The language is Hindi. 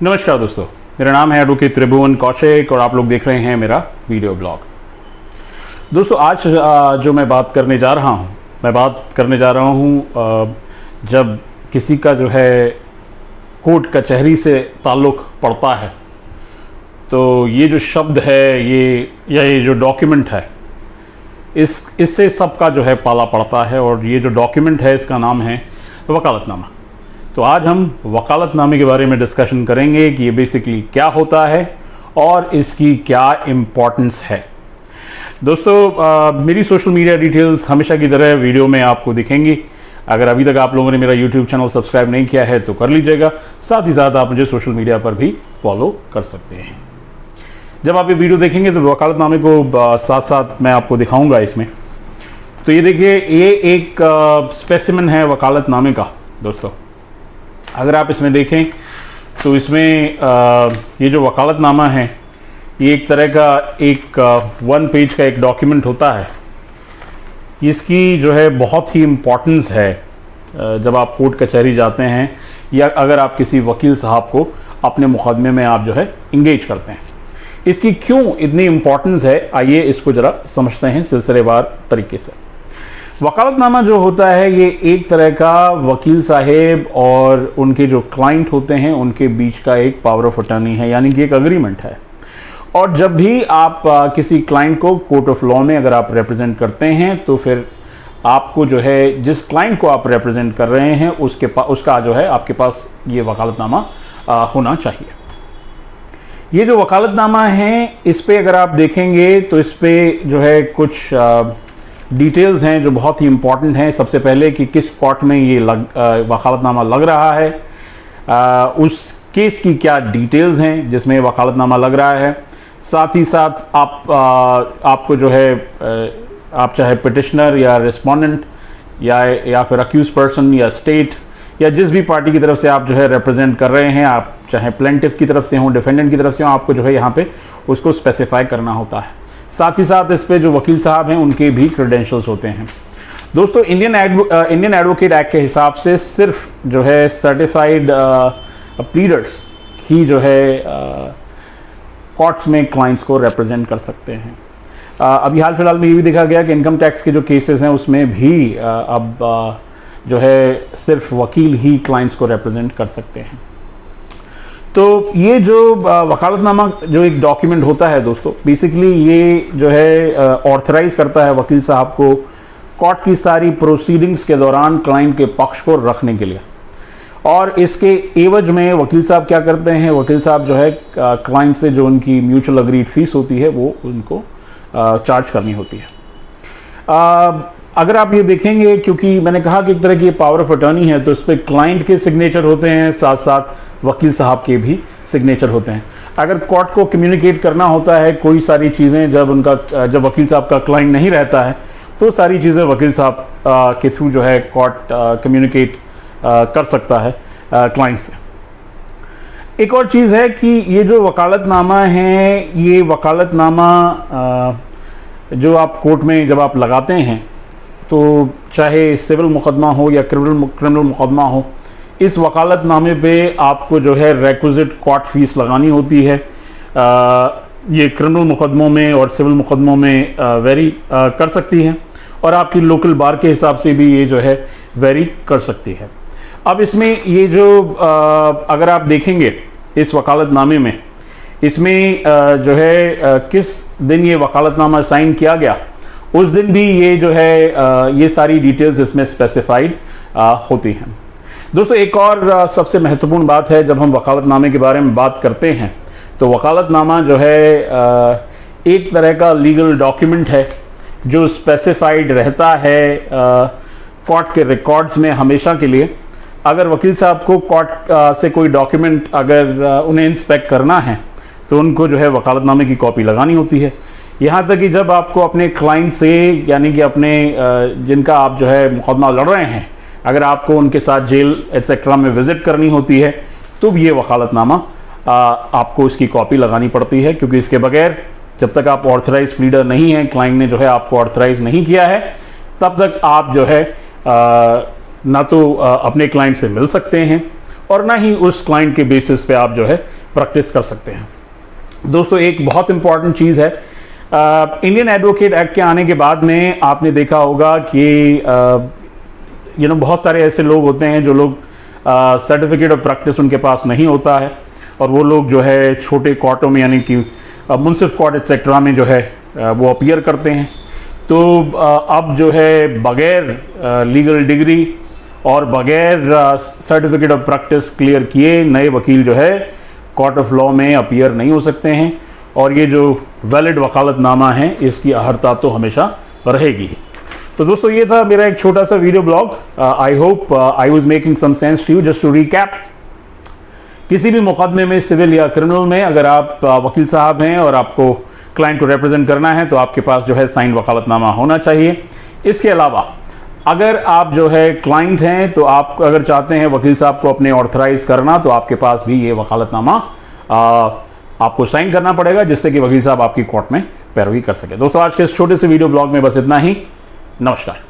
नमस्कार दोस्तों, मेरा नाम है एडवोकेट त्रिभुवन कौशिक और आप लोग देख रहे हैं मेरा वीडियो ब्लॉग। दोस्तों आज जो मैं बात करने जा रहा हूँ जब किसी का जो है कोर्ट कचहरी से ताल्लुक़ पड़ता है तो ये जो शब्द है ये जो डॉक्यूमेंट है इससे सबका जो है पाला पड़ता है और ये जो डॉक्यूमेंट है इसका नाम है वकालतनामा। तो आज हम वकालतनामे के बारे में डिस्कशन करेंगे कि ये बेसिकली क्या होता है और इसकी क्या इम्पोर्टेंस है। दोस्तों मेरी सोशल मीडिया डिटेल्स हमेशा की तरह वीडियो में आपको दिखेंगी। अगर अभी तक आप लोगों ने मेरा यूट्यूब चैनल सब्सक्राइब नहीं किया है तो कर लीजिएगा। साथ ही साथ आप मुझे सोशल मीडिया पर भी फॉलो कर सकते हैं। जब आप ये वीडियो देखेंगे तो वकालतनामे को साथ साथ मैं आपको दिखाऊंगा इसमें। तो ये देखिए, ये एक स्पेसिमेन है वकालतनामे का। दोस्तों अगर आप इसमें देखें तो इसमें ये जो वकालतनामा है ये एक तरह का एक 1 पेज का एक डॉक्यूमेंट होता है। इसकी जो है बहुत ही इम्पोर्टेंस है जब आप कोर्ट कचहरी जाते हैं या अगर आप किसी वकील साहब को अपने मुकदमे में आप जो है इंगेज करते हैं। इसकी क्यों इतनी इम्पोर्टेंस है, आइए इसको ज़रा समझते हैं सिलसिलेवार तरीके से। वकालतनामा जो होता है ये एक तरह का वकील साहेब और उनके जो क्लाइंट होते हैं उनके बीच का एक पावर ऑफ अटर्नी है, यानी कि एक अग्रीमेंट है। और जब भी आप किसी क्लाइंट को कोर्ट ऑफ लॉ में अगर आप रिप्रेजेंट करते हैं तो फिर आपको जो है जिस क्लाइंट को आप रिप्रेजेंट कर रहे हैं उसका जो है आपके पास ये वकालतनामा होना चाहिए। ये जो वकालतनामा है इस पे अगर आप देखेंगे तो इस पे जो है कुछ डिटेल्स हैं जो बहुत ही इम्पॉर्टेंट हैं। सबसे पहले कि किस कोर्ट में ये वकालतनामा लग रहा है, उस केस की क्या डिटेल्स हैं जिसमें वकालतनामा लग रहा है। साथ ही साथ आपको जो है आप चाहे पिटिशनर या रिस्पोंडेंट या फिर अक्यूज पर्सन या स्टेट या जिस भी पार्टी की तरफ से आप जो है रिप्रेजेंट कर रहे हैं, आप चाहे प्लेंटिफ की तरफ से हों, डिफेंडेंट की तरफ से हों, आपको जो है यहाँ पे उसको स्पेसिफाई करना होता है। साथ ही साथ इस पे जो वकील साहब हैं उनके भी क्रेडेंशियल्स होते हैं। दोस्तों इंडियन एडवोकेट एक्ट के हिसाब से सिर्फ जो है सर्टिफाइड प्लीडर्स ही जो है कोर्ट्स में क्लाइंट्स को रिप्रेजेंट कर सकते हैं। अभी हाल फिलहाल में ये भी देखा गया कि इनकम टैक्स के जो केसेस हैं उसमें भी अब जो है सिर्फ वकील ही क्लाइंट्स को रिप्रेजेंट कर सकते हैं। तो ये जो वकालतनामा जो एक डॉक्यूमेंट होता है दोस्तों, बेसिकली ये जो है ऑथराइज करता है वकील साहब को कोर्ट की सारी प्रोसीडिंग्स के दौरान क्लाइंट के पक्ष को रखने के लिए। और इसके एवज में वकील साहब क्या करते हैं, वकील साहब जो है क्लाइंट से जो उनकी म्यूचुअल अग्रीड फीस होती है वो उनको चार्ज करनी होती है। अगर आप ये देखेंगे, क्योंकि मैंने कहा कि एक तरह की पावर ऑफ अटर्नी है तो इस पर क्लाइंट के सिग्नेचर होते हैं, साथ साथ वकील साहब के भी सिग्नेचर होते हैं। अगर कोर्ट को कम्युनिकेट करना होता है कोई सारी चीज़ें, जब वकील साहब का क्लाइंट नहीं रहता है तो सारी चीज़ें वकील साहब के थ्रू जो है कोर्ट कम्युनिकेट कर सकता है क्लाइंट से। एक और चीज़ है कि ये जो वकालतनामा है, ये वकालतनामा जो आप कोर्ट में जब आप लगाते हैं तो चाहे सिविल मुकदमा हो या क्रिमिनल मुकदमा हो, इस वकालतनामे पे आपको जो है रेक्विजिट कोर्ट फीस लगानी होती है। ये क्रिमिनल मुकदमों में और सिविल मुकदमों में वेरी कर सकती है और आपकी लोकल बार के हिसाब से भी ये जो है वेरी कर सकती है। अब इसमें ये जो अगर आप देखेंगे इस वकालतनामे में, इसमें जो है किस दिन ये वकालतनामा साइन किया गया उस दिन भी ये जो है ये सारी डिटेल्स इसमें स्पेसिफाइड होती हैं। दोस्तों एक और सबसे महत्वपूर्ण बात है, जब हम वकालतनामे के बारे में बात करते हैं तो वकालतनामा जो है एक तरह का लीगल डॉक्यूमेंट है जो स्पेसिफाइड रहता है कोर्ट के रिकॉर्ड्स में हमेशा के लिए। अगर वकील साहब को कोर्ट से कोई डॉक्यूमेंट अगर उन्हें इंस्पेक्ट करना है तो उनको जो है वकालतनामे की कॉपी लगानी होती है। यहाँ तक कि जब आपको अपने क्लाइंट से, यानी कि अपने जिनका आप जो है मुकदमा लड़ रहे हैं, अगर आपको उनके साथ जेल एट्सेट्रा में विज़िट करनी होती है तो ये वकालतनामा आपको इसकी कॉपी लगानी पड़ती है, क्योंकि इसके बगैर जब तक आप ऑथराइज प्लीडर नहीं हैं, क्लाइंट ने जो है आपको ऑथराइज नहीं किया है, तब तक आप जो है ना तो अपने क्लाइंट से मिल सकते हैं और ना ही उस क्लाइंट के बेसिस पे आप जो है प्रैक्टिस कर सकते हैं। दोस्तों एक बहुत इंपॉर्टेंट चीज़ है, इंडियन एडवोकेट एक्ट के आने के बाद में आपने देखा होगा कि बहुत सारे ऐसे लोग होते हैं जो लोग सर्टिफिकेट ऑफ प्रैक्टिस उनके पास नहीं होता है और वो लोग जो है छोटे कोर्टों में यानी कि मुंसिफ कोर्ट एक्सेट्रा में जो है वो अपीयर करते हैं। तो अब जो है बगैर लीगल डिग्री और बगैर सर्टिफिकेट ऑफ प्रैक्टिस क्लियर किए नए वकील जो है कोर्ट ऑफ लॉ में अपीयर नहीं हो सकते हैं और ये जो वैलिड वकालतनामा है इसकी अहर्ता तो हमेशा रहेगी। तो दोस्तों ये था मेरा एक छोटा सा video blog. I hope I was making some sense to you. Just to recap, किसी भी मुकदमे में सिविल या क्रिमिनल में अगर आप वकील साहब हैं और आपको क्लाइंट को रिप्रेजेंट करना है तो आपके पास जो है साइन वकालतनामा होना चाहिए। इसके अलावा अगर आप जो है क्लाइंट हैं तो आप अगर चाहते हैं वकील साहब को अपने ऑथराइज करना तो आपके पास भी ये वकालतनामा आपको साइन करना पड़ेगा जिससे कि वकील साहब आपकी कोर्ट में पैरवी कर सके। दोस्तों आज के इस छोटे से वीडियो ब्लॉग में बस इतना ही। नमस्कार।